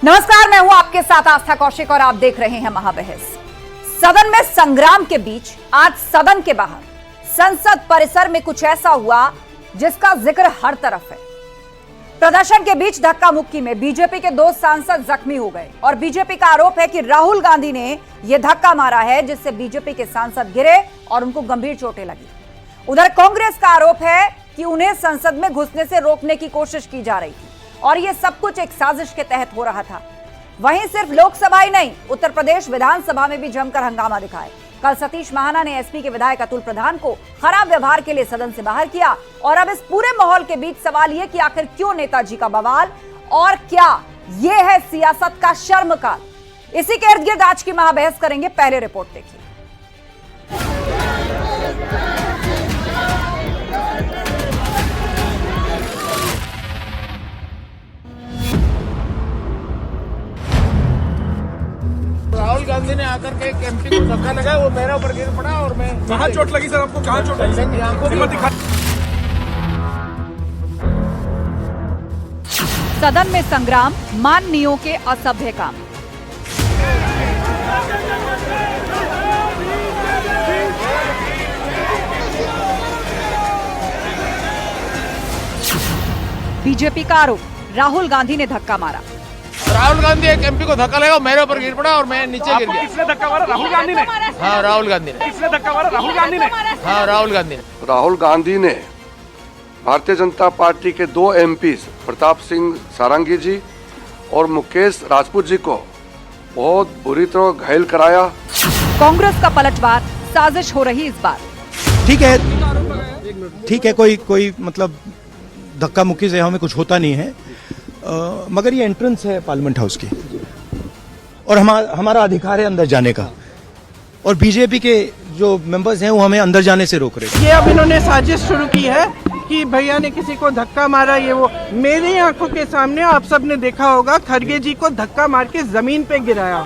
नमस्कार, मैं हूं आपके साथ आस्था कौशिक और आप देख रहे हैं महाबहस। सदन में संग्राम के बीच आज सदन के बाहर संसद परिसर में कुछ ऐसा हुआ जिसका जिक्र हर तरफ है। प्रदर्शन के बीच धक्का मुक्की में बीजेपी के 2 सांसद जख्मी हो गए और बीजेपी का आरोप है कि राहुल गांधी ने यह धक्का मारा है जिससे बीजेपी के सांसद गिरे और उनको गंभीर चोटें लगी। उधर कांग्रेस का आरोप है कि उन्हें संसद में घुसने से रोकने की कोशिश की जा रही थी और यह सब कुछ एक साजिश के तहत हो रहा था। वहीं सिर्फ लोकसभा ही नहीं, उत्तर प्रदेश विधानसभा में भी जमकर हंगामा दिखा है। कल सतीश महाना ने एसपी के विधायक अतुल प्रधान को खराब व्यवहार के लिए सदन से बाहर किया और अब इस पूरे माहौल के बीच सवाल यह कि आखिर क्यों नेताजी का बवाल और क्या यह है सियासत का शर्मकाल। इसी के इर्द गिर्द आज की महाबहस करेंगे। पहले रिपोर्ट देखिए। राहुल गांधी ने आकर के एक एमपी को धक्का लगाया, वो मेरे ऊपर गिर पड़ा और मैं। कहाँ चोट लगी सर आपको? कहाँ चोट लगी? सदन में संग्राम, माननीयों के असभ्य काम। बीजेपी का आरोप, राहुल गांधी ने धक्का मारा। राहुल गांधी एक एमपी को धक्का लगा, मेरे ऊपर गिर पड़ा और मैं नीचे गिर गया। किसने धक्का मारा? राहुल गांधी ने? हाँ, राहुल गांधी ने। किसने धक्का मारा? राहुल गांधी ने? हाँ, राहुल गांधी ने। राहुल गांधी ने भारतीय जनता पार्टी के 2 एमपी प्रताप सिंह सारंगी जी और मुकेश राजपूत जी को बहुत बुरी तरह घायल कराया। कांग्रेस का पलटवार, साजिश हो रही इस बार। ठीक है, कोई मतलब धक्का मुक्की से हमें कुछ होता नहीं है, मगर ये एंट्रेंस है पार्लियामेंट हाउस की और हमारा अधिकार है अंदर जाने का, और बीजेपी के जो मेंबर्स हैं वो हमें अंदर जाने से रोक रहे हैं। ये अब इन्होंने साजिश शुरू की है कि भैया ने किसी को धक्का मारा, ये वो। मेरी आंखों के सामने आप सब ने देखा होगा, खड़गे जी को धक्का मार के जमीन पे गिराया।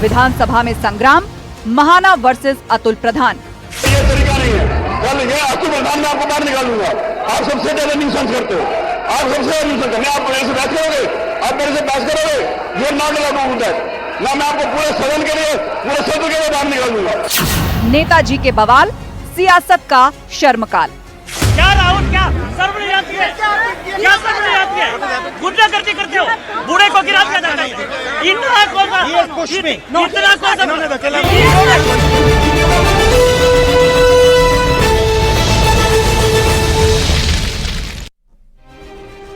विधानसभा में संग्राम, महाना वर्सेस अतुल प्रधान। ये तरीका नहीं है। कल ये अतुल प्रधान में आपको बाहर निकालूंगा। आप सबसे ज्यादा न्यूसेंस करते हो, आप सबसे ज्यादा न्यूसेंस करते हो। आप मेरे से बात करोगे, आप मेरे से बात करोगे, ये नॉट लागू होता है ना। मैं आपको पूरे सदन के लिए, पूरे सदन के लिए बाहर निकालूंगा। नेताजी के बवाल, सियासत का शर्मकाल। क्या राहुल, क्या शर्म नहीं आती है? क्या शर्म नहीं आती है? गुंडागर्दी करते हो, बूढ़े को गिरा दिया जाता है। इतना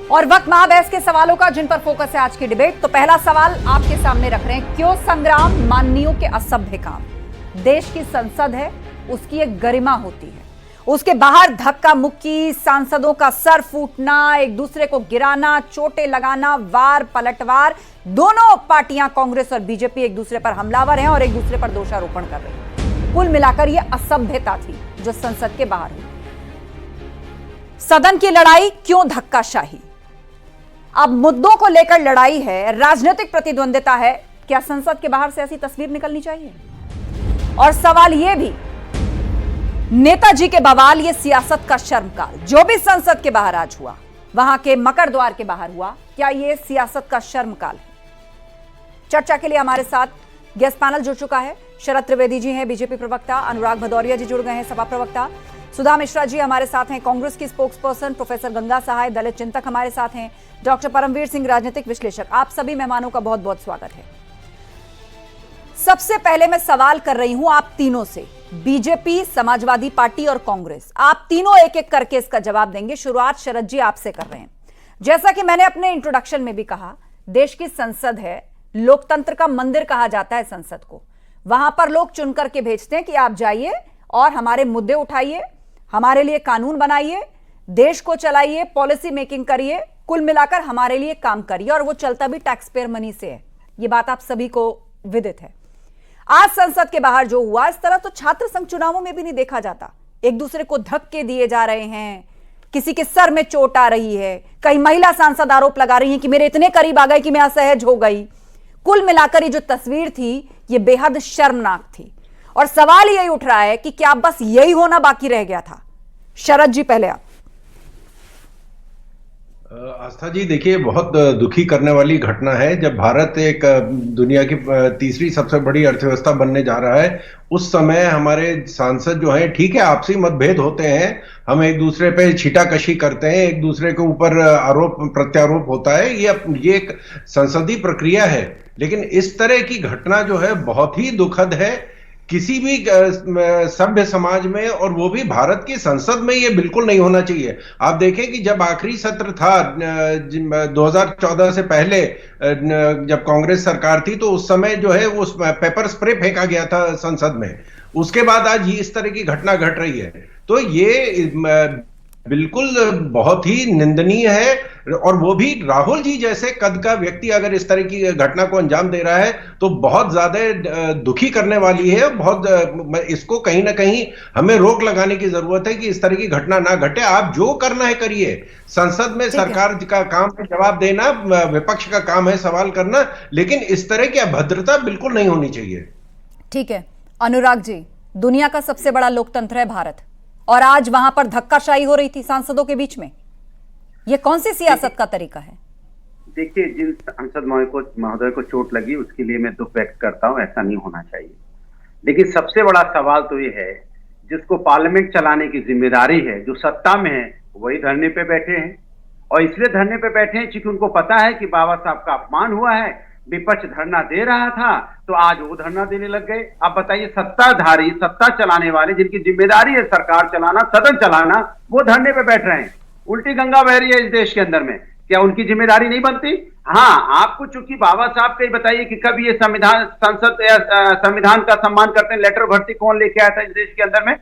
और वक्त महाबहस के सवालों का जिन पर फोकस है आज की डिबेट। तो पहला सवाल आपके सामने रख रहे हैं, क्यों संग्राम, माननीयों के असभ्य काम। देश की संसद है, उसकी एक गरिमा होती है, उसके बाहर धक्का मुक्की, सांसदों का सर फूटना, एक दूसरे को गिराना, चोटें लगाना, वार पलटवार, दोनों पार्टियां कांग्रेस और बीजेपी एक दूसरे पर हमलावर हैं और एक दूसरे पर दोषारोपण कर रही हैं। कुल मिलाकर यह असभ्यता थी जो संसद के बाहर हुई। सदन की लड़ाई क्यों धक्काशाही? अब मुद्दों को लेकर लड़ाई है, राजनीतिक प्रतिद्वंदिता है। क्या संसद के बाहर से ऐसी तस्वीर निकलनी चाहिए? और सवाल यह भी, नेताजी के बवाल, यह सियासत का शर्मकाल। जो भी संसद के बाहर आज हुआ, वहां के मकर द्वार के बाहर हुआ, क्या यह सियासत का शर्मकाल है? चर्चा के लिए हमारे साथ गेस्ट पैनल जुड़ चुका है। शरद त्रिवेदी जी हैं बीजेपी प्रवक्ता, अनुराग भदौरिया जी जुड़ गए हैं सपा प्रवक्ता, सुधा मिश्रा जी हमारे साथ हैं कांग्रेस की स्पोक्स पर्सन, प्रोफेसर गंगा सहाय दलित चिंतक हमारे साथ हैं, डॉक्टर परमवीर सिंह राजनीतिक विश्लेषक। आप सभी मेहमानों का बहुत बहुत स्वागत है। सबसे पहले मैं सवाल कर रही हूं आप तीनों से, बीजेपी, समाजवादी पार्टी और कांग्रेस, आप तीनों एक एक करके इसका जवाब देंगे। शुरुआत शरद जी आपसे कर रहे हैं। जैसा कि मैंने अपने इंट्रोडक्शन में भी कहा, देश की संसद है, लोकतंत्र का मंदिर कहा जाता है संसद को। वहां पर लोग चुन करके भेजते हैं कि आप जाइए और हमारे मुद्दे उठाइए, हमारे लिए कानून बनाइए, देश को चलाइए, पॉलिसी मेकिंग करिए, कुल मिलाकर हमारे लिए काम करिए, और वो चलता भी टैक्स पेयर मनी से है। ये बात आप सभी को विदित है। आज संसद के बाहर जो हुआ, इस तरह तो छात्र संघ चुनावों में भी नहीं देखा जाता। एक दूसरे को धक्के दिए जा रहे हैं, किसी के सर में चोट आ रही है, कई महिला सांसद आरोप लगा रही हैं कि मेरे इतने करीब आ गए कि मैं असहज हो गई। कुल मिलाकर ये जो तस्वीर थी, ये बेहद शर्मनाक थी। और सवाल यही उठ रहा है कि क्या बस यही होना बाकी रह गया था? शरद जी पहले आप। आस्था जी, देखिए, बहुत दुखी करने वाली घटना है। जब भारत एक दुनिया की तीसरी सबसे बड़ी अर्थव्यवस्था बनने जा रहा है, उस समय हमारे सांसद जो हैं, ठीक है, आपसी मतभेद होते हैं, हम एक दूसरे पे छीटाकशी करते हैं, एक दूसरे के ऊपर आरोप प्रत्यारोप होता है, ये एक संसदीय प्रक्रिया है। लेकिन इस तरह की घटना जो है बहुत ही दुखद है किसी भी सभ्य समाज में, और वो भी भारत की संसद में ये बिल्कुल नहीं होना चाहिए। आप देखें कि जब आखिरी सत्र था 2014 से पहले, जब कांग्रेस सरकार थी, तो उस समय जो है वो पेपर स्प्रे फेंका गया था संसद में। उसके बाद आज इस तरह की घटना घट रही है, तो ये बिल्कुल बहुत ही निंदनीय है। और वो भी राहुल जी जैसे कद का व्यक्ति अगर इस तरह की घटना को अंजाम दे रहा है तो बहुत ज्यादा दुखी करने वाली है। बहुत इसको कहीं ना कहीं हमें रोक लगाने की जरूरत है कि इस तरह की घटना ना घटे। आप जो करना है करिए, संसद में सरकार का काम है जवाब देना, विपक्ष का काम है सवाल करना, लेकिन इस तरह की अभद्रता बिल्कुल नहीं होनी चाहिए। ठीक है अनुराग जी, दुनिया का सबसे बड़ा लोकतंत्र है भारत, और आज वहां पर धक्काशाही हो रही थी सांसदों के बीच में। यह कौन सी सियासत का तरीका है? देखिए, जिन सांसद महोदय को चोट लगी उसके लिए मैं दुख व्यक्त करता हूं, ऐसा नहीं होना चाहिए। लेकिन सबसे बड़ा सवाल तो ये है, जिसको पार्लियामेंट चलाने की जिम्मेदारी है, जो सत्ता में है, वही धरने पे बैठे हैं। और इसलिए धरने पे बैठे हैं क्योंकि उनको पता है कि बाबा साहब का अपमान हुआ है। विपक्ष धरना दे रहा था तो आज वो धरना देने लग गए। अब बताइए, सत्ताधारी, सत्ता चलाने वाले, जिनकी जिम्मेदारी है सरकार चलाना, सदन चलाना, वो धरने पे बैठ रहे हैं। उल्टी गंगा बह रही है इस देश के अंदर में, क्या उनकी जिम्मेदारी नहीं बनती? हाँ, आपको चूंकि बाबा साहब का ही बताइए कि कभी ये संविधान, संसद या संविधान का सम्मान करते हैं, लेटर भर्ती कौन लेके आया था इस देश के अंदर में?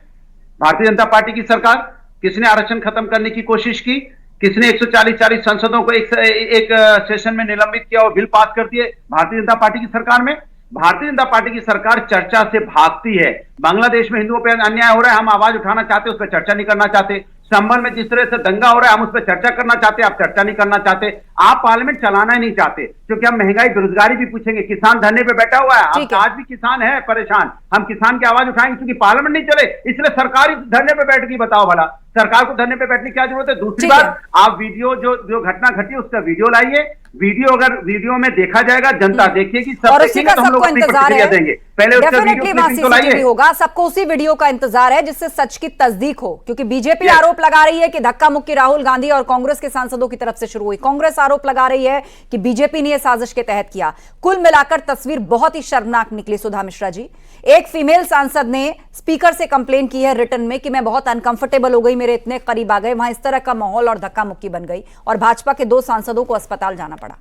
भारतीय जनता पार्टी की सरकार। किसने आरक्षण खत्म करने की कोशिश की? किसने 140 सांसदों को एक सेशन में निलंबित किया और बिल पास कर दिए? भारतीय जनता पार्टी की सरकार में। भारतीय जनता पार्टी की सरकार चर्चा से भागती है। बांग्लादेश में हिंदुओं पर अन्याय हो रहा है, हम आवाज उठाना चाहते, उस पर चर्चा नहीं करना चाहते। संबल में जिस तरह से दंगा हो रहा है, हम उस पर चर्चा करना चाहते, आप चर्चा नहीं करना चाहते। आप पार्लियामेंट चलाना ही नहीं चाहते, क्योंकि हम महंगाई, बेरोजगारी भी पूछेंगे। किसान धरने पे बैठा हुआ है, हम आज भी किसान है परेशान, हम किसान की आवाज उठाएंगे, क्योंकि पार्लियामेंट नहीं चले, इसलिए सरकार ही धरने पे बैठ गई। बताओ भला, सरकार को धरने पे बैठने की क्या जरूरत है? दूसरी बात, आप वीडियो जो घटना घटी उसका वीडियो लाइए। वीडियो अगर वीडियो में देखा जाएगा, जनता देखिएगी, सब देखेंगे, तो हम लोग अपनी प्रतिक्रिया देंगे। पहले उसका वीडियो क्लिपिंग तो लाइए। होगा, सबको उसी वीडियो का इंतजार है जिससे सच की तस्दीक हो, क्योंकि बीजेपी आरोप लगा रही है कि धक्का मुक्की राहुल गांधी और कांग्रेस के सांसदों की तरफ से शुरू हुई। कांग्रेस आरोप लगा रही है कि बीजेपी ने यह साजिश के तहत किया। कुल मिलाकर तस्वीर बहुत ही शर्मनाक निकली। सुधा मिश्रा जी, एक फीमेल सांसद ने स्पीकर से कंप्लेन की है रिटर्न में कि मैं बहुत अनकंफर्टेबल हो गई, मेरे इतने करीब आ गए, वहां इस तरह का माहौल और धक्का मुक्की बन गई और भाजपा के 2 सांसदों को अस्पताल जाना पड़ा।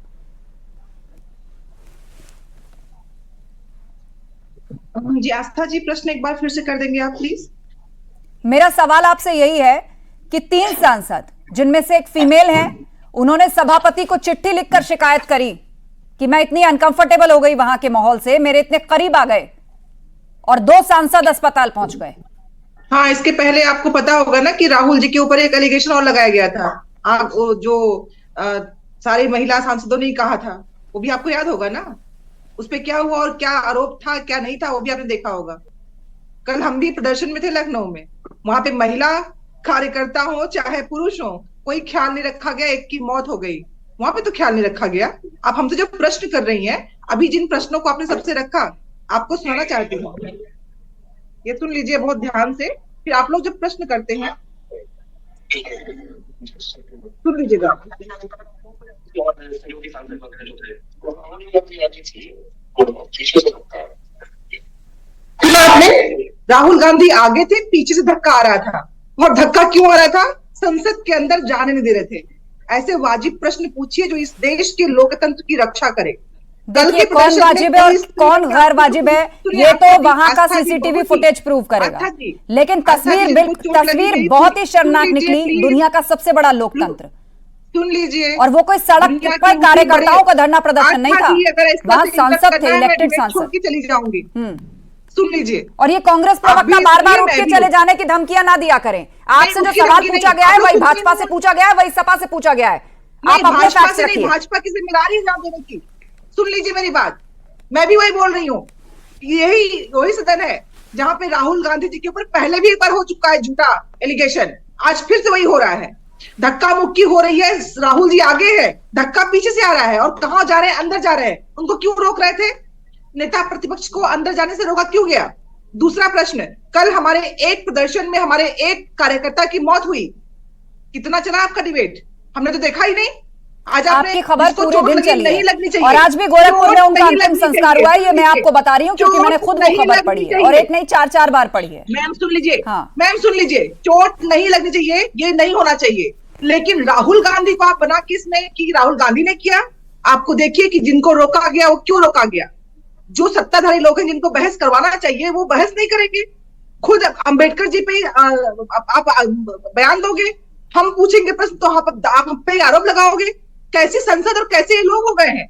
जी आस्था जी, प्रश्न एक बार फिर से कर देंगे आप प्लीज? मेरा सवाल आपसे यही है कि 3 सांसद, जिनमें से एक फीमेल है, उन्होंने सभापति को चिट्ठी लिखकर शिकायत करी कि मैं इतनी अनकंफर्टेबल हो गई वहां के माहौल से, मेरे इतने करीब आ गए, और 2 सांसद अस्पताल पहुंच गए। हाँ, इसके पहले आपको पता होगा ना कि राहुल जी के ऊपर एक एलिगेशन और लगाया गया था, जो सारी महिला सांसदों ने कहा था, वो भी आपको याद होगा ना? उस पे क्या हुआ और क्या आरोप था, क्या नहीं था, वो भी आपने देखा होगा। कल हम भी प्रदर्शन में थे लखनऊ में, वहां पे महिला कार्यकर्ता हो चाहे पुरुष हो, कोई ख्याल नहीं रखा गया, एक की मौत हो गई, वहां पे तो ख्याल नहीं रखा गया। आप हमसे जो प्रश्न कर रही हैं, अभी जिन प्रश्नों को आपने सबसे रखा, आपको सुनाना चाहती हूँ, ये सुन लीजिए बहुत ध्यान से, फिर आप लोग जब प्रश्न करते हैं सुन लीजिएगा। राहुल गांधी आगे थे, पीछे से धक्का आ रहा था, और धक्का क्यों आ रहा था? संसद के अंदर जाने नहीं दे रहे थे। ऐसे वाजिब प्रश्न पूछिए जो इस देश के लोकतंत्र की रक्षा करे। देखिए, कौन वाजिब है और कौन गैर वाजिब है, ये तो वहां का सीसीटीवी फुटेज प्रूव करेगा। लेकिन तस्वीर बहुत ही शर्मनाक निकली। दुनिया का सबसे बड़ा लोकतंत्र, सुन लीजिए, और वो कोई सड़क पर कार्यकर्ताओं का धरना प्रदर्शन नहीं था, वहां सांसद थे, इलेक्टेड सांसद। चली जाऊंगी, सुन लीजिए। और ये कांग्रेस प्रवक्ता बार बार उठ के चले जाने की धमकियां ना दिया करें। आपसे जो सवाल पूछा गया है वही भाजपा से पूछा गया है, वही सपा से पूछा गया है। आप अपने फैक्ट्स रखिए। भाजपा की जिम्मेदारी है देने की। सुन लीजिए मेरी बात, मैं भी वही बोल रही हूँ। यही वही सदन है जहां पे राहुल गांधी जी के ऊपर पहले भी एक बार हो चुका है झूठा एलिगेशन, आज फिर से वही हो रहा है। धक्का मुक्की हो रही है, राहुल जी आगे है, धक्का पीछे से आ रहा है, और कहां जा रहे हैं? अंदर जा रहे हैं। उनको क्यों रोक रहे थे? नेता प्रतिपक्ष को अंदर जाने से रोका क्यों गया? दूसरा प्रश्न, कल हमारे एक प्रदर्शन में हमारे एक कार्यकर्ता की मौत हुई, कितना चला आपका डिबेट? हमने तो देखा ही नहीं। आज आपकी खबर पूरे दिन चली नहीं है लगनी चाहिए, और आज भी गोरखपुर में उनका अंतिम संस्कार हुआ है, ये मैं आपको बता रही हूँ क्योंकि मैंने खुद वो खबर पढ़ी है और एक नहीं 4 बार पढ़ी है। मैम सुन लीजिए, हाँ। मैम सुन लीजिए, चोट नहीं लगनी चाहिए, ये नहीं होना चाहिए। लेकिन राहुल गांधी को आप बना किसने कि राहुल गांधी ने किया? आपको देखिए कि जिनको रोका गया वो क्यों रोका गया। जो सत्ताधारी लोग हैं जिनको बहस करवाना चाहिए वो बहस नहीं करेंगे। खुद अंबेडकर जी पे आप बयान दोगे, हम पूछेंगे प्रश्न तो आप हम पे आरोप लगाओगे। कैसी संसद और कैसे लोग हो गए हैं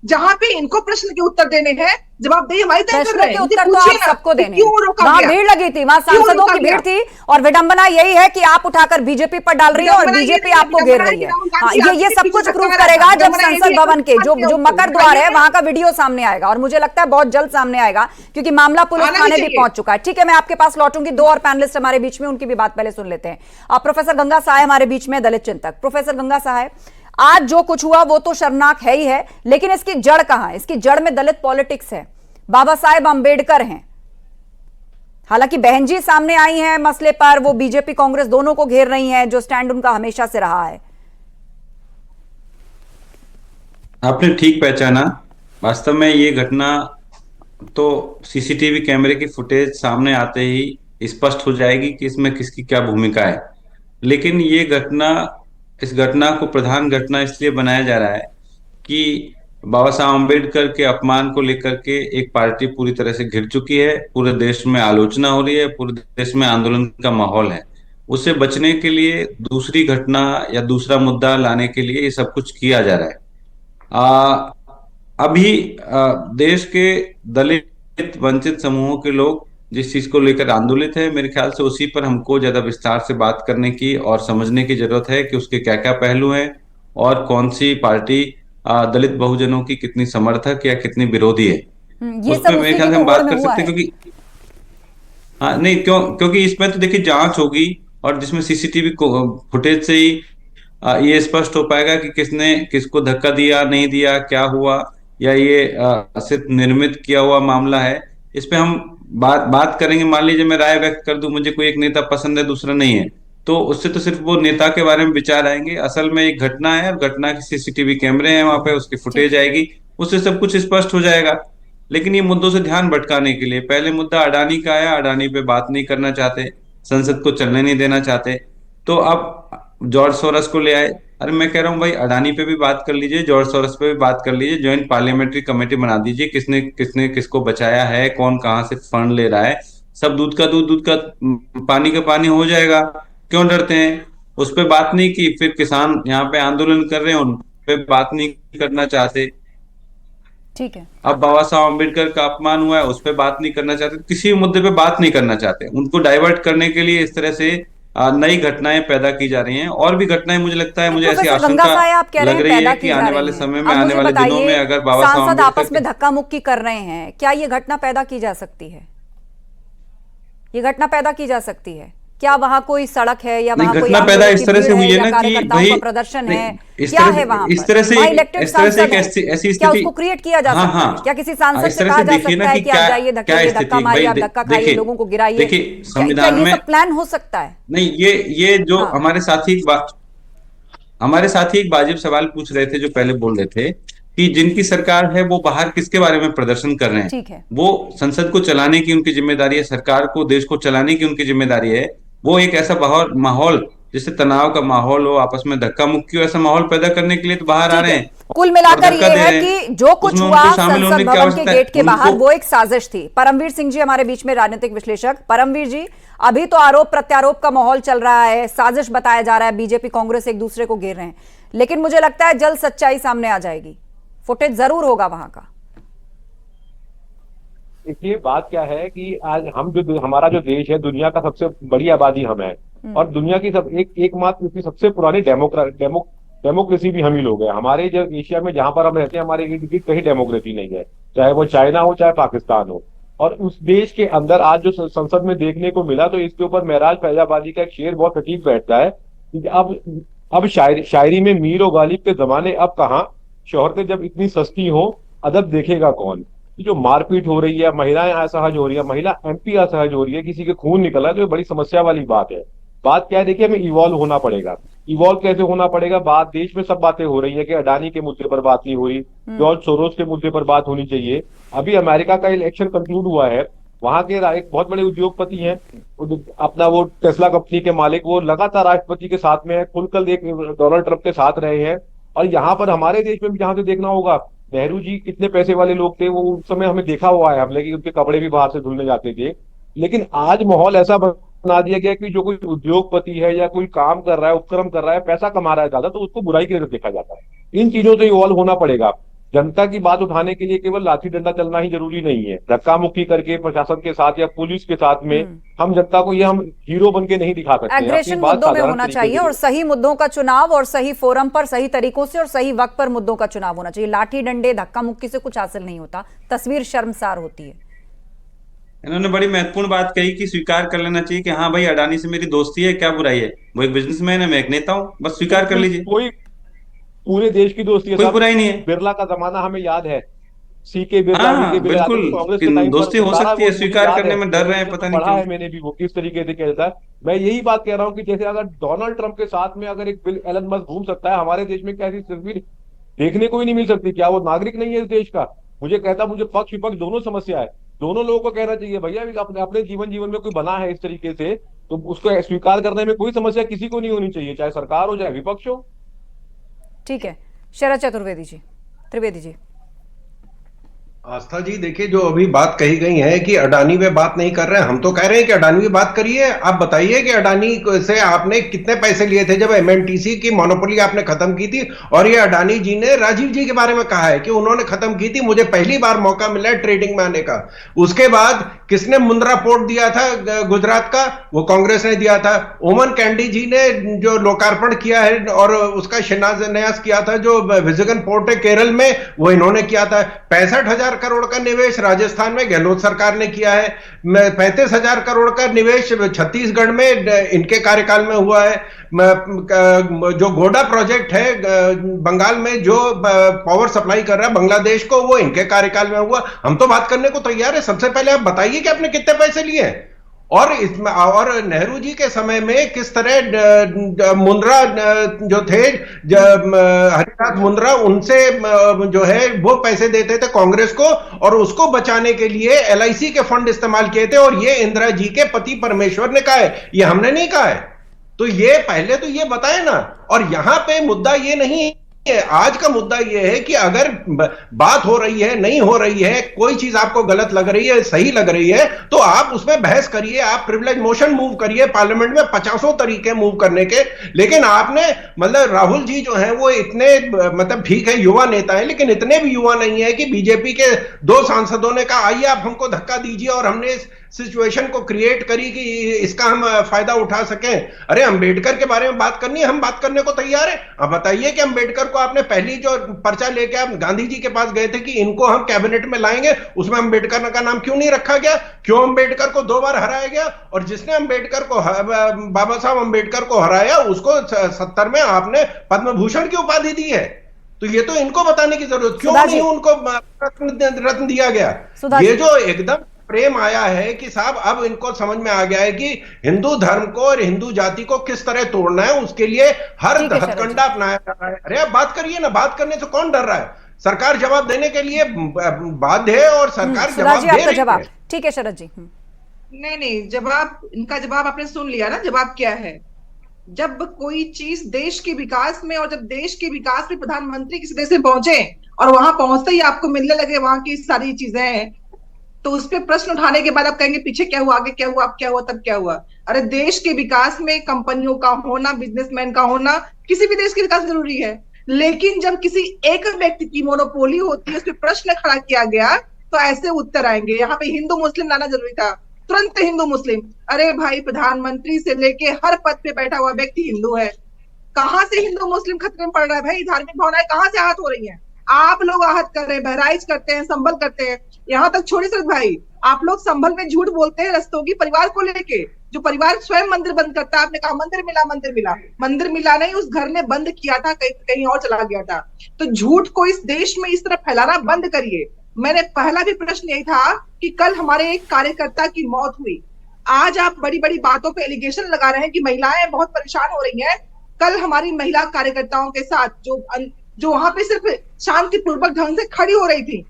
जहां पे इनको प्रश्न के उत्तर देने हैं, जवाबदेही हमारी तय कर रहे हैं। उत्तर तो आप सबको देने हैं। वहां भीड़ लगी थी, वहां सांसदों की भीड़ थी और विडंबना यही है कि आप उठाकर बीजेपी पर डाल रही है और बीजेपी आपको घेर रही है। हाँ, ये सब कुछ प्रूव करेगा जब संसद भवन के जो मकर द्वार है वहां का वीडियो सामने आएगा और मुझे लगता है बहुत जल्द सामने आएगा क्योंकि मामला पुलिस थाने भी पहुंच चुका है। ठीक है, मैं आपके पास लौटूंगी। 2 और पैनलिस्ट हमारे बीच में, उनकी भी बात पहले सुन लेते हैं। आप प्रोफेसर गंगा सहाय हमारे बीच में, दलित चिंतक। प्रोफेसर गंगा सहाय, आज जो कुछ हुआ वो तो शर्मनाक है ही है, लेकिन इसकी जड़ कहां है? इसकी जड़ में दलित पॉलिटिक्स है, बाबा साहेब अंबेडकर हैं। हालांकि बहन जी सामने आई हैं मसले पर, वो बीजेपी कांग्रेस दोनों को घेर रही हैं, जो स्टैंड उनका हमेशा से रहा है। आपने ठीक पहचाना। वास्तव में ये घटना तो सीसीटीवी कैमरे की फुटेज सामने आते ही स्पष्ट हो जाएगी कि इसमें किसकी क्या भूमिका है। लेकिन इस घटना को प्रधान घटना इसलिए बनाया जा रहा है कि बाबा साहब अम्बेडकर के अपमान को लेकर के एक पार्टी पूरी तरह से घिर चुकी है। पूरे देश में आलोचना हो रही है, पूरे देश में आंदोलन का माहौल है। उससे बचने के लिए दूसरी घटना या दूसरा मुद्दा लाने के लिए ये सब कुछ किया जा रहा है। अभी देश के दलित वंचित समूहों के लोग जिस चीज को लेकर आंदोलित है, मेरे ख्याल से उसी पर हमको ज्यादा विस्तार से बात करने की और समझने की जरूरत है कि उसके क्या क्या पहलू हैं और कौन सी पार्टी दलित बहुजनों की कितनी समर्थक या कितनी विरोधी है। उस पर मेरे ख्याल से हम बात कर सकते हैं क्योंकि नहीं क्योंकि इसमें तो देखिए जांच होगी और जिसमें सीसीटीवी फुटेज से ही ये स्पष्ट हो पाएगा कि किसने किसको धक्का दिया, नहीं दिया, क्या हुआ, या ये सिर्फ निर्मित किया हुआ मामला है। इस पे हम बात करेंगे। मान लीजिए मैं राय व्यक्त कर दूं, मुझे कोई एक नेता पसंद है, दूसरा नहीं है, तो उससे तो सिर्फ वो नेता के बारे में विचार आएंगे। असल में एक घटना है और घटना की सीसीटीवी कैमरे हैं वहां पे, उसकी फुटेज आएगी, उससे सब कुछ स्पष्ट हो जाएगा। लेकिन ये मुद्दों से ध्यान भटकाने के लिए पहले मुद्दा अडानी का आया, अडानी पे बात नहीं करना चाहते, संसद को चलने नहीं देना चाहते, तो अब जॉर्ज सोरस को ले आए। अरे मैं कह रहा हूँ भाई, अडानी पे भी बात कर लीजिए, जॉर्ज सोरस पे भी बात कर लीजिए, ज्वाइंट पार्लियामेंट्री कमेटी बना दीजिए, किसने किसको बचाया है, कौन कहाँ से फंड ले रहा है, सब दूध का दूध, दूध का पानी का पानी हो जाएगा। क्यों डरते हैं? उस पर बात नहीं की, फिर किसान यहाँ पे आंदोलन कर रहे हैं, उन पे बात नहीं करना चाहते। ठीक है, अब बाबा साहब अम्बेडकर का अपमान हुआ है, उस पर बात नहीं करना चाहते, किसी मुद्दे पे बात नहीं करना चाहते। उनको डाइवर्ट करने के लिए इस तरह से नई घटनाएं पैदा की जा रही हैं। और भी घटनाएं मुझे लगता है, मुझे ऐसी आशंका लग रही है कि आने वाले समय में, आने वाले दिनों में अगर बाबा साहब सांसद आपस में धक्का मुक्की कर रहे हैं, क्या ये घटना पैदा की जा सकती है? ये घटना पैदा की जा सकती है क्या? वहां कोई सड़क है या वहां कोई घटना पैदा इस तरह से हुई है ना कि भाई प्रदर्शन है, क्या है वहां इस तरह से ऐसी क्या उसको क्रिएट किया जा सकता है? क्या किसी सांसद से कहा जा सकता है कि आप जाइए धक्का मारिए, आप धक्का खाइए, लोगों को गिराइए? देखिए, संविधान में प्लान हो सकता है। नहीं, ये जो हमारे साथी एक वाजिब सवाल पूछ रहे थे, जो पहले बोल रहे थे कि जिनकी सरकार है वो बाहर किसके बारे में प्रदर्शन कर रहे हैं। ठीक है, वो संसद को चलाने की उनकी जिम्मेदारी है, सरकार को, देश को चलाने की उनकी जिम्मेदारी है। वो एक ऐसा माहौल जिससे तनाव का माहौल हो, आपस में धक्का मुक्की हो, ऐसा माहौल पैदा करने के लिए तो बाहर आ रहे हैं। कुल मिलाकर ये है कि जो कुछ हुआ संसद भवन के गेट के बाहर वो एक साजिश थी। परमवीर सिंह जी हमारे बीच में, राजनीतिक विश्लेषक। परमवीर जी, अभी तो आरोप प्रत्यारोप का माहौल चल रहा है, साजिश बताया जा रहा है, बीजेपी कांग्रेस एक दूसरे को घेर रहे हैं, लेकिन मुझे लगता है जल्द सच्चाई सामने आ जाएगी, फुटेज जरूर होगा वहां का। देखिए, बात क्या है कि आज हमारा जो देश है, दुनिया का सबसे बड़ी आबादी हम है और दुनिया की एकमात्र सबसे पुरानी डेमोक्रेसी भी हम ही लोग हैं। हमारे जो एशिया में जहां पर हम रहते हैं, हमारे इर्द गिर्द कहीं डेमोक्रेसी नहीं है, चाहे वो चाइना हो चाहे पाकिस्तान हो। और उस देश के अंदर आज जो संसद में देखने को मिला, तो इसके ऊपर महराज फैजाबादी का एक शेर बहुत सटीक बैठता है क्योंकि अब शायरी में मीर और गालिब के जमाने अब कहाँ, शोहरतें जब इतनी सस्ती हो अदब देखेगा कौन। ये जो मारपीट हो रही है, महिलाएं असहज हो रही है, महिला MP असहज हो रही है, किसी के खून निकला है, तो ये बड़ी समस्या वाली बात है। बात क्या है, देखिए हमें इवॉल्व होना पड़ेगा। इवॉल्व कैसे होना पड़ेगा, बात देश में सब बातें हो रही है कि अडानी के मुद्दे पर बात नहीं हो रही, जॉर्ज सोरोस के मुद्दे पर बात होनी चाहिए। अभी अमेरिका का इलेक्शन कंक्लूड हुआ है, वहां के एक बहुत बड़े उद्योगपति हैं, अपना वो टेस्ला कंपनी के मालिक, वो लगातार राष्ट्रपति के साथ में है, खुलकर डोनाल्ड ट्रंप के साथ रहे हैं। और यहाँ पर हमारे देश में भी जहां से देखना होगा, नेहरू जी कितने पैसे वाले लोग थे, वो उस समय हमें देखा हुआ है हमने कि उनके कपड़े भी बाहर से धुलने जाते थे। लेकिन आज माहौल ऐसा बना दिया गया कि जो कोई उद्योगपति है या कोई काम कर रहा है, उपक्रम कर रहा है, पैसा कमा रहा है ज्यादा, तो उसको बुराई की नजर देखा जाता है। इन चीजों से इवॉल्व होना पड़ेगा। जनता की बात उठाने के लिए केवल लाठी डंडा चलना ही जरूरी नहीं है। धक्का मुक्की करके प्रशासन के साथ या पुलिस के साथ में हम जनता को ये हम हीरो बन के नहीं दिखा सकते। एग्रेशन मुद्दों में होना चाहिए और सही मुद्दों का चुनाव, और सही फोरम पर सही तरीकों से और सही वक्त पर मुद्दों का चुनाव होना चाहिए। लाठी डंडे धक्का मुक्की से कुछ हासिल नहीं होता, तस्वीर शर्मसार होती है। इन्होंने बड़ी महत्वपूर्ण बात कही कि स्वीकार कर लेना चाहिए कि हाँ भाई, अडानी से मेरी दोस्ती है, क्या बुराई है, वो एक बिजनेसमैन है, मैं एक नेता हूँ, बस स्वीकार कर लीजिए। कोई पूरे देश की दोस्ती है, कोई बुराई नहीं है। बिरला का जमाना हमें याद है, सीके बिरला, हाँ, बिल्कुल दोस्ती हो सकती है, स्वीकार करने में डर रहे हैं, पता नहीं पढ़ा है मैंने भी वो किस तरीके से कहता है। मैं यही बात कह रहा हूँ कि जैसे अगर डोनाल्ड ट्रंप के साथ में अगर एक एलन मस्क घूम सकता है, हमारे देश में क्या ऐसी तस्वीर देखने को ही नहीं मिल सकती? क्या वो नागरिक नहीं है इस देश का? मुझे पक्ष विपक्ष दोनों समस्या है। दोनों लोगों को कहना चाहिए भैया अपने जीवन में कोई बना है इस तरीके से, तो उसको स्वीकार करने में कोई समस्या किसी को नहीं होनी चाहिए, चाहे सरकार हो चाहे विपक्ष हो। ठीक है, शरद चतुर्वेदी जी, त्रिवेदी जी। आस्था जी, देखिए जो अभी बात कही गई है कि अडानी पे बात नहीं कर रहे हैं, हम तो कह रहे हैं कि अडानी पे बात करिए। आप बताइए कि अडानी से आपने कितने पैसे लिए थे जब MNTC की मोनोपोली आपने खत्म की थी? और ये अडानी जी ने राजीव जी के बारे में कहा है कि उन्होंने खत्म की थी, मुझे पहली बार मौका मिला है ट्रेडिंग में आने का। उसके बाद किसने मुंद्रा पोर्ट दिया था गुजरात का? वो कांग्रेस ने दिया था। ओमन कैंडी जी ने जो लोकार्पण किया है और उसका शिलान्यास किया था, जो विजयगन पोर्ट है केरल में, वो इन्होंने किया था। 65,000 करोड़ का निवेश राजस्थान में गहलोत सरकार ने किया है। 35,000 करोड़ का निवेश छत्तीसगढ़ में इनके कार्यकाल में हुआ है। जो गोडा प्रोजेक्ट है बंगाल में, जो पावर सप्लाई कर रहा है बांग्लादेश को, वो इनके कार्यकाल में हुआ। हम तो बात करने को तैयार है। सबसे पहले आप बताइए कि आपने कितने पैसे लिए हैं, और इसमें और नेहरू जी के समय में किस तरह मुंद्रा जो थे, हरिदास मुंद्रा, उनसे जो है वो पैसे देते थे कांग्रेस को, और उसको बचाने के लिए LIC के फंड इस्तेमाल किए थे। और ये इंदिरा जी के पति परमेश्वर ने कहा है, ये हमने नहीं कहा है। तो ये पहले तो ये बताए ना। और यहां पे मुद्दा ये नहीं है, आज का मुद्दा यह है कि अगर बात हो रही है, नहीं हो रही है, कोई चीज आपको गलत लग रही है, सही लग रही है, तो आप उसमें बहस करिए, आप प्रिविलेज मोशन मूव करिए। पार्लियामेंट में 50 तरीके मूव करने के। लेकिन आपने मतलब राहुल जी जो हैं वो इतने मतलब ठीक है युवा नेता है, लेकिन इतने भी युवा नहीं है कि बीजेपी के 2 सांसदों ने कहा आइए आप हमको धक्का दीजिए और हमने इस सिचुएशन को क्रिएट करी कि इसका हम फायदा उठा सकें। अरे अंबेडकर के बारे में बात करनी है, हम बात करने को तैयार है। आप बताइए कि अंबेडकर को आपने पहली जो पर्चा लेके आप गांधी जी के पास गए थे कि इनको हम कैबिनेट में लाएंगे, उसमें अंबेडकर का नाम क्यों नहीं रखा गया? क्यों अंबेडकर को 2 बार हराया गया? और जिसने अंबेडकर को, बाबा साहब अंबेडकर को हराया, उसको 70 में आपने पद्म भूषण की उपाधि दी है। तो ये तो इनको बताने की जरूरत, क्यों नहीं उनको रत्न दिया गया? ये जो एकदम प्रेम आया है कि साहब अब इनको समझ में आ गया है कि हिंदू धर्म को और हिंदू जाति को किस तरह तोड़ना है, उसके लिए हर हथकंडा अपनाया जा रहा है। अरे आप बात करिए ना, बात करने से कौन डर रहा है? सरकार जवाब देने के लिए बाध्य है और सरकार जवाब दे रही है। ठीक है शरद जी। नहीं, इनका जवाब आपने सुन लिया ना। जवाब क्या है? जब कोई चीज देश के विकास में, और जब देश के विकास में प्रधानमंत्री किसी देश में पहुंचे और वहां पहुंचते ही आपको मिलने लगे वहां की सारी चीजें, तो उस पर प्रश्न उठाने के बाद आप कहेंगे पीछे क्या हुआ, आगे क्या हुआ, अब क्या हुआ, तब क्या हुआ? अरे देश के विकास में कंपनियों का होना, बिजनेसमैन का होना, किसी भी देश के विकास जरूरी है। लेकिन जब किसी एक व्यक्ति की मोनोपोली होती है, उस पर प्रश्न खड़ा किया गया, तो ऐसे उत्तर आएंगे। यहाँ पे हिंदू मुस्लिम लाना जरूरी था, तुरंत हिंदू मुस्लिम। अरे भाई, प्रधानमंत्री से लेके हर पद पे बैठा हुआ व्यक्ति हिंदू है। कहाँ से हिंदू मुस्लिम खतरे में पड़ रहा है भाई? धार्मिक भावनाएं कहाँ से आहत हो रही है? आप लोग आहत कर रहे हैं, बहराइच करते हैं, संभल करते हैं। यहाँ तक छोड़िए सर भाई, आप लोग संभल में झूठ बोलते हैं रस्तोगी परिवार को लेके। जो परिवार स्वयं मंदिर बंद करता है। आपने कहा मंदिर मिला, मंदिर मिला, मंदिर मिला नहीं, उस घर ने बंद किया था, कहीं और चला गया था। तो झूठ को इस देश में इस तरह फैलाना बंद करिए। मैंने पहला भी प्रश्न यही था कि कल हमारे एक कार्यकर्ता की मौत हुई, आज आप बड़ी बड़ी बातों पे एलिगेशन लगा रहे हैं कि महिलाएं बहुत परेशान हो रही हैं। कल हमारी महिला कार्यकर्ताओं के साथ जो वहां पे सिर्फ शांतिपूर्वक ढंग से खड़ी हो रही थी,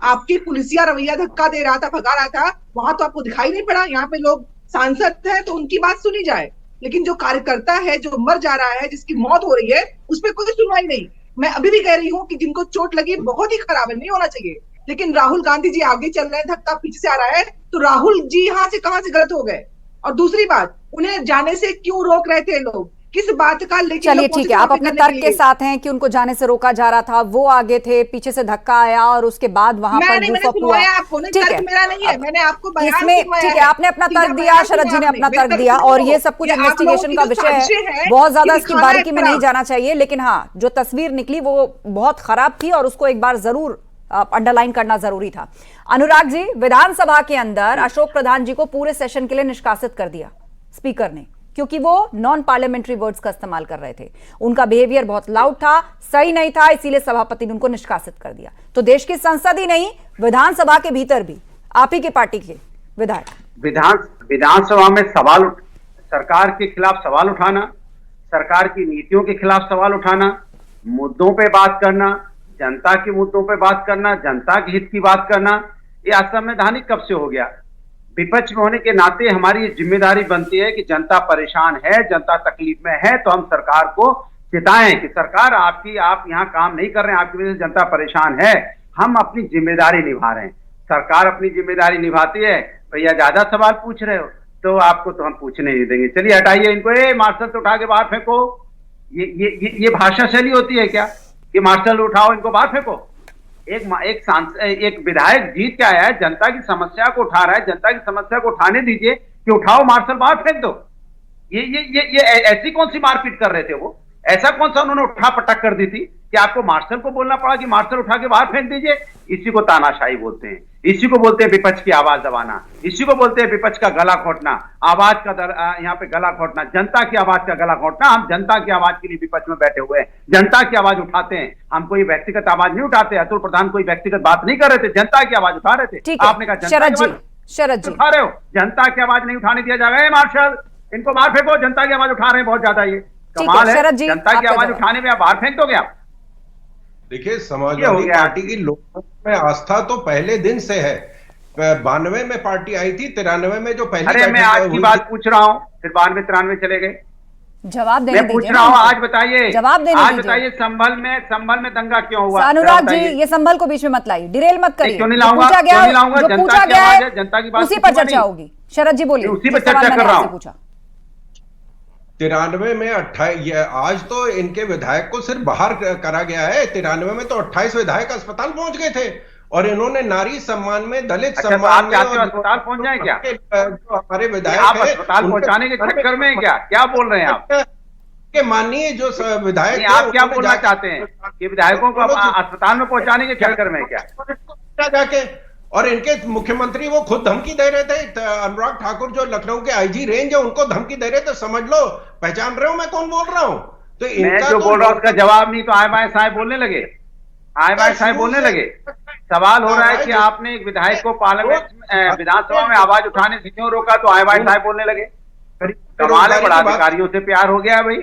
आपकी पुलिसिया रवैया धक्का दे रहा था, भगा रहा था, वहां तो आपको दिखाई नहीं पड़ा। यहाँ पे लोग सांसद है तो उनकी बात सुनी जाए, लेकिन जो कार्यकर्ता है, जो मर जा रहा है, जिसकी मौत हो रही है, उस पर कोई सुनवाई नहीं। मैं अभी भी कह रही हूँ कि जिनको चोट लगी बहुत ही खराब है, नहीं होना चाहिए, लेकिन राहुल गांधी जी आगे चल रहे हैं, धक्का पीछे से आ रहा है, तो राहुल जी यहाँ से कहां से गलत हो गए? और दूसरी बात, उन्हें जाने से क्यों रोक रहे थे लोग, किस बात का? लेकिन चलिए ठीक है, आप अपने तर्क के साथ हैं कि उनको जाने से रोका जा रहा था, वो आगे थे, पीछे से धक्का आया और उसके बाद वहां पर मैंने सुनवाया आपको, ठीक है, मेरा नहीं है, मैंने आपको इसमें ठीक है, आपने अपना तर्क दिया, शरद जी ने अपना तर्क दिया, और ये सब कुछ इन्वेस्टिगेशन का विषय है, बहुत ज्यादा इसकी बारीकी में नहीं जाना चाहिए, लेकिन हाँ, जो तस्वीर निकली वो बहुत खराब थी और उसको एक बार जरूर अंडरलाइन करना जरूरी था। अनुराग जी, विधानसभा के अंदर अशोक प्रधान जी को पूरे सेशन के लिए निष्कासित कर दिया स्पीकर ने, क्योंकि वो नॉन पार्लियामेंट्री वर्ड्स का इस्तेमाल कर रहे थे, उनका बिहेवियर बहुत लाउड था, सही नहीं था, इसीलिए सभापति ने उनको निष्कासित कर दिया। तो देश की संसद ही नहीं, विधानसभा के भीतर भी आप ही के पार्टी के विधायक विधानसभा में सवाल, सरकार के खिलाफ सवाल उठाना, सरकार की नीतियों के खिलाफ सवाल उठाना, मुद्दों पे बात करना, जनता के मुद्दों पे बात करना, जनता के हित की बात करना, ये असंवैधानिक कब से हो गया? विपक्ष में होने के नाते हमारी जिम्मेदारी बनती है कि जनता परेशान है, जनता तकलीफ में है, तो हम सरकार को चिताएं कि सरकार आप यहाँ काम नहीं कर रहे हैं, आपकी वजह से जनता परेशान है, हम अपनी जिम्मेदारी निभा रहे हैं। सरकार अपनी जिम्मेदारी निभाती है। भैया ज्यादा सवाल पूछ रहे हो तो आपको तो हम पूछने नहीं देंगे, चलिए हटाइए इनको, मार्शल तो उठा के बाहर फेंको। ये भाषा शैली होती है क्या कि मार्शल उठाओ इनको बाहर फेंको? एक विधायक जीत के आया है, जनता की समस्या को उठा रहा है, जनता की समस्या को उठाने दीजिए कि उठाओ मार्शल बाहर फेंक दो। ये ऐसी कौन सी मारपीट कर रहे थे? वो ऐसा कौन सा उन्होंने उठा पटक कर दी थी कि आपको मार्शल को बोलना पड़ा कि मार्शल उठा के बाहर फेंक दीजिए? इसी को तानाशाही बोलते हैं, इसी को बोलते हैं विपक्ष की आवाज दबाना, इसी को बोलते हैं विपक्ष का गला घोटना, आवाज का यहाँ पे गला घोटना, जनता की आवाज का गला घोटना। हम जनता की आवाज के लिए विपक्ष में बैठे हुए हैं, जनता की आवाज उठाते हैं, हम कोई व्यक्तिगत आवाज नहीं उठाते। अतुल प्रधान कोई व्यक्तिगत बात नहीं कर रहे थे, जनता की आवाज उठा रहे थे। आपने कहा शरद जी उठा रहे हो, जनता की आवाज नहीं उठाने दिया जाएगा। मार्शल इनको बाहर फेंको, जनता की आवाज उठा रहे हैं बहुत ज्यादा, ये कमाल है। जनता की आवाज उठाने में आप बाहर फेंक दोगे आप? देखिए, समाजवादी पार्टी की लोकतंत्र में आस्था तो पहले दिन से है। 92 में पार्टी आई थी, 93 में जो पहली, अरे मैं आज की बात पूछ रहा हूँ, फिर 92-93 चले गए। जवाब देने मैं पूछ रहा हूँ, आज बताइए, जवाब देने आज बताइए संभल में दंगा क्यों हुआ? अनुराग जी, ये संभल को बीच में मत लाइए, डिरेल मत करिए। क्यों नहीं लाऊंगा? जनता की आवाज है, जनता की बात उसी पर चर्चा होगी। शरद जी बोलिए, उसी पर चर्चा कर रहा हूँ। 93 में 28, आज तो इनके विधायक को सिर्फ बाहर करा गया है। 93 में तो 28 विधायक अस्पताल पहुंच गए थे, और इन्होंने नारी सम्मान में, दलित सम्मान में अस्पताल पहुंच जाए क्या? जो हमारे विधायक आप अस्पताल पहुंचाने के चक्कर में क्या बोल रहे हैं आप? के माननीय जो विधायक, आप क्या बोलना चाहते हैं कि विधायकों को अस्पताल में पहुंचाने के चक्कर में क्या जाके? और इनके मुख्यमंत्री वो खुद धमकी दे रहे थे। अनुराग ठाकुर जो लखनऊ के आईजी रेंज है, उनको धमकी दे रहे थे, समझ लो, पहचान रहे हो मैं कौन बोल रहा हूँ? तो मैं जो बोल रहा हूँ उसका जवाब नहीं, तो आए बाय साहब बोलने लगे, आए बाय साहब बोलने लगे। सवाल हो रहा है कि आपने एक विधायक को पार्लियामेंट विधानसभा में आवाज उठाने से क्यों रोका, तो आए बाय साहब बोलने लगे। कमाल है, बड़ा अधिकारियों से प्यार हो गया भाई।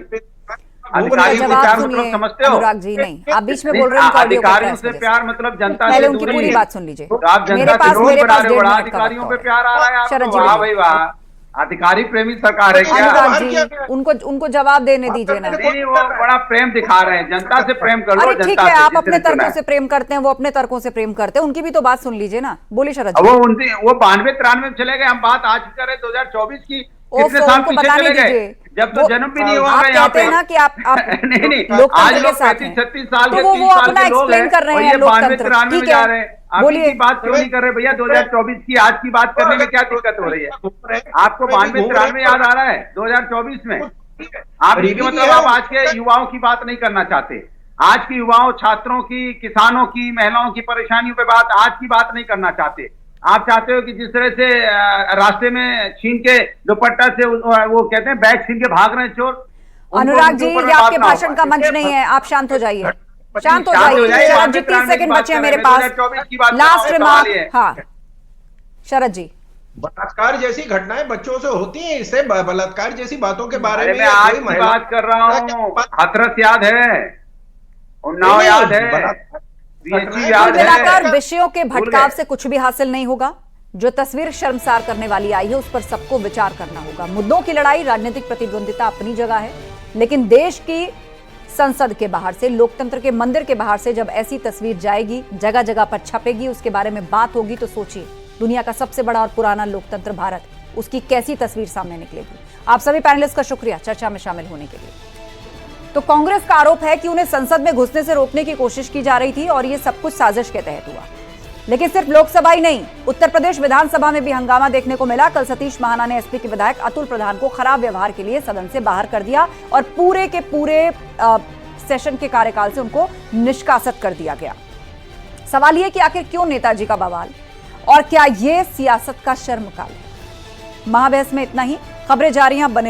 अधिकारियों से प्यार मतलब समझते हो? अनुराग जी नहीं, आप बीच में बोल रहे हैं। अधिकारियों से प्यार मतलब जनता से उनकी पूरी बात सुन लीजिए। आप जनता से रोज बना रहे हो, बड़ा अधिकारियों पे प्यार आ रहा है आपको? वाह भाई वाह, अधिकारी प्रेमी सरकार है क्या? अनुराग जी, उनको जवाब देने दीजिए ना। नहीं, वो बड़ा प्रेम दिखा रहे हैं, जनता से प्रेम कर लो। ठीक है, आप अपने तर्कों से प्रेम करते हैं, वो अपने तर्कों से प्रेम करते हैं, उनकी भी तो बात सुन लीजिए ना। बोलिए शरद जी। वो 92-93 में चले गए, हम बात आज कर रहे 2024 की। कितने साल पीछे चले गए, जब तो जन्म भी नहीं हुआ है यहाँ पे। ना कि आप नहीं, आज लोग 35-36 साल के, 30 साल के लोग हैं, और ये 92-93 में जा रहे हैं। अभी की बात क्यों नहीं कर रहे भैया? 2024 की आज की बात करने में क्या दिक्कत हो रही है? आपको 92-93 याद आ रहा है 2024 में? आप मतलब आप आज के युवाओं की बात नहीं करना चाहते, आज के युवाओं, छात्रों की, किसानों की, महिलाओं की परेशानियों पे बात, आज की बात नहीं करना चाहते। आप चाहते हो कि जिस तरह से रास्ते में छीन के दुपट्टा से वो कहते हैं बैग छीन के भाग रहे हैं चोर। अनुराग जी, ये आपके भाषण का मंच नहीं है, आप शांत हो जाइए, शांत हो जाइए। शरद जी 30 सेकंड बचे हैं मेरे पास, लास्ट रिमार्क। हाँ शरद जी, बलात्कार जैसी घटनाएं बच्चों से होती हैं, इससे बलात्कार जैसी बातों के बारे में मैं आज की बात कर रहा हूँ। हाथरस याद है, उन्नाव याद है, कुल मिलाकर विषयों के भटकाव से कुछ भी हासिल नहीं होगा। जो तस्वीर शर्मसार करने वाली आई है उस पर सबको विचार करना होगा। मुद्दों की लड़ाई, राजनीतिक प्रतिद्वंदिता अपनी जगह है, लेकिन देश की संसद के बाहर से, लोकतंत्र के मंदिर के बाहर से जब ऐसी तस्वीर जाएगी, जगह जगह पर छपेगी, उसके बारे में बात होगी, तो सोचिए दुनिया का सबसे बड़ा और पुराना लोकतंत्र भारत, उसकी कैसी तस्वीर सामने निकलेगी। आप सभी पैनलिस्ट का शुक्रिया चर्चा में शामिल होने के लिए। तो कांग्रेस का आरोप है कि उन्हें संसद में घुसने से रोकने की कोशिश की जा रही थी और यह सब कुछ साजिश के तहत हुआ। लेकिन सिर्फ लोकसभा ही नहीं, उत्तर प्रदेश विधानसभा में भी हंगामा देखने को मिला। कल सतीश महाना ने एसपी के विधायक अतुल प्रधान को खराब व्यवहार के लिए सदन से बाहर कर दिया और पूरे के पूरे सेशन के कार्यकाल से उनको निष्कासित कर दिया गया। सवाल यह कि आखिर क्यों नेताजी का बवाल, और क्या यह सियासत का शर्मकाल है? महाबहस में इतना ही। खबरें जारी हैं, बने